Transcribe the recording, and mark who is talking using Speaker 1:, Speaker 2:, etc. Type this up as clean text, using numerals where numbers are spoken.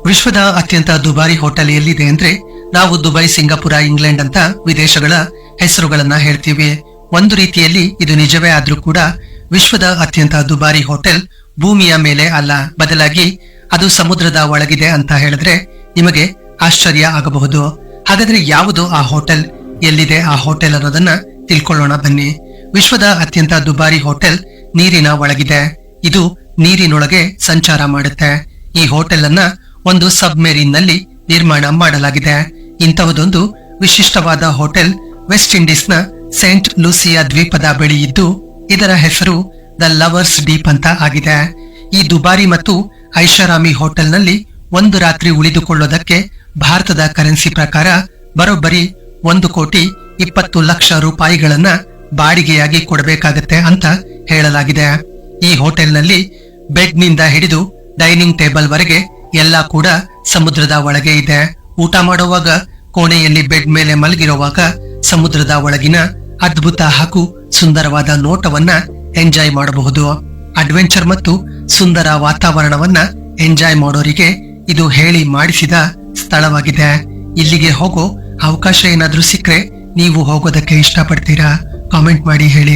Speaker 1: ವಿಶ್ವದ ಅತ್ಯಂತ ದುಬಾರಿ ಹೋಟೆಲ್ ಎಲ್ಲಿದೆ ಅಂದ್ರೆ ನಾವು ದುಬೈ, ಸಿಂಗಾಪುರ, ಇಂಗ್ಲೆಂಡ್ ಅಂತ ವಿದೇಶಗಳ ಹೆಸರುಗಳನ್ನ ಹೇಳ್ತೀವಿ. ಒಂದು ರೀತಿಯಲ್ಲಿ ಇದು ನಿಜವೇ ಆದ್ರೂ ಕೂಡ ವಿಶ್ವದ ಅತ್ಯಂತ ದುಬಾರಿ ಹೋಟೆಲ್ ಭೂಮಿಯ ಮೇಲೆ ಅಲ್ಲ, ಬದಲಾಗಿ ಅದು ಸಮುದ್ರದ ಒಳಗಿದೆ ಅಂತ ಹೇಳಿದ್ರೆ ನಿಮಗೆ ಆಶ್ಚರ್ಯ ಆಗಬಹುದು. ಹಾಗಾದ್ರೆ ಯಾವುದು ಆ ಹೋಟೆಲ್, ಎಲ್ಲಿದೆ ಆ ಹೋಟೆಲ್ ಅನ್ನೋದನ್ನ ತಿಳ್ಕೊಳ್ಳೋಣ ಬನ್ನಿ. ವಿಶ್ವದ ಅತ್ಯಂತ ದುಬಾರಿ ಹೋಟೆಲ್ ನೀರಿನ ಒಳಗಿದೆ. ಇದು ನೀರಿನೊಳಗೆ ಸಂಚಾರ ಮಾಡುತ್ತೆ. ಈ ಹೋಟೆಲ್ ಅನ್ನ ಒಂದು ಸಬ್ಮೆರೀನ್ ನಲ್ಲಿ ನಿರ್ಮಾಣ ಮಾಡಲಾಗಿದೆ. ಇಂತಹದೊಂದು ವಿಶಿಷ್ಟವಾದ ಹೋಟೆಲ್ ವೆಸ್ಟ್ ಇಂಡೀಸ್ ನ ಸೇಂಟ್ ಲೂಸಿಯಾ ದ್ವೀಪದ ಬಳಿ ಇದ್ದು ಇದರ ಹೆಸರು ದ ಲವರ್ಸ್ ಡೀಪ್ ಅಂತ ಆಗಿದೆ. ಈ ದುಬಾರಿ ಮತ್ತು ಐಷಾರಾಮಿ ಹೋಟೆಲ್ ನಲ್ಲಿ ಒಂದು ರಾತ್ರಿ ಉಳಿದುಕೊಳ್ಳೋದಕ್ಕೆ ಭಾರತದ ಕರೆನ್ಸಿ ಪ್ರಕಾರ ಬರೋಬ್ಬರಿ 1,20,00,000 ರೂಪಾಯಿಗಳನ್ನ ಬಾಡಿಗೆಯಾಗಿ ಕೊಡಬೇಕಾಗತ್ತೆ ಅಂತ ಹೇಳಲಾಗಿದೆ. ಈ ಹೋಟೆಲ್ನಲ್ಲಿ ಬೆಡ್ ನಿಂದ ಹಿಡಿದು ಡೈನಿಂಗ್ ಟೇಬಲ್ ವರೆಗೆ ಎಲ್ಲ ಕೂಡ ಸಮುದ್ರದ ಒಳಗೆ ಇದೆ. ಊಟ ಮಾಡುವಾಗ ಕೋಣೆಯಲ್ಲಿ ಬೆಡ್ ಮೇಲೆ ಮಲಗಿರುವಾಗ ಸಮುದ್ರದ ಒಳಗಿನ ಅದ್ಭುತ ಹಾಗೂ ಸುಂದರವಾದ ನೋಟವನ್ನ ಎಂಜಾಯ್ ಮಾಡಬಹುದು. ಅಡ್ವೆಂಚರ್ ಮತ್ತು ಸುಂದರ ವಾತಾವರಣವನ್ನ ಎಂಜಾಯ್ ಮಾಡೋರಿಗೆ ಇದು ಹೇಳಿ ಮಾಡಿಸಿದ ಸ್ಥಳವಾಗಿದೆ. ಇಲ್ಲಿಗೆ ಹೋಗೋ ಅವಕಾಶ ಏನಾದ್ರೂ ಸಿಕ್ಕರೆ ನೀವು ಹೋಗೋದಕ್ಕೆ ಇಷ್ಟಪಡ್ತೀರಾ? ಕಾಮೆಂಟ್ ಮಾಡಿ ಹೇಳಿ.